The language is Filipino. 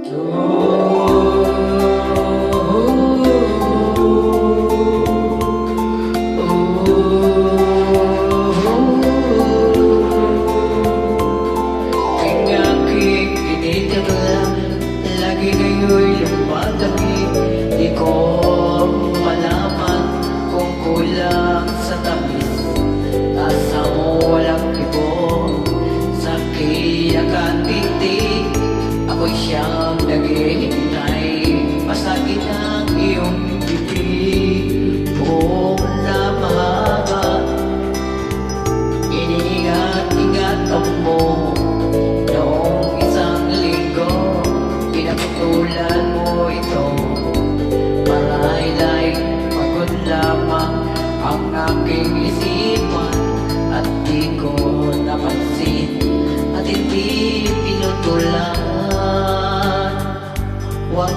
Lagi ngayon'y lumadami, di ko malaman kung kulang sa tamis. Asa mo walang ibo, sa kiyakan binti, ako'y siyang naghihintay. Pasagin ang iyong bibig, buong na mahaba. Iniingat-ingat mo noong isang linggo, pinaputulan mo ito. Marahil pagod lamang ang aking isipan, at di ko napansin at hindi pinutulan. Huwag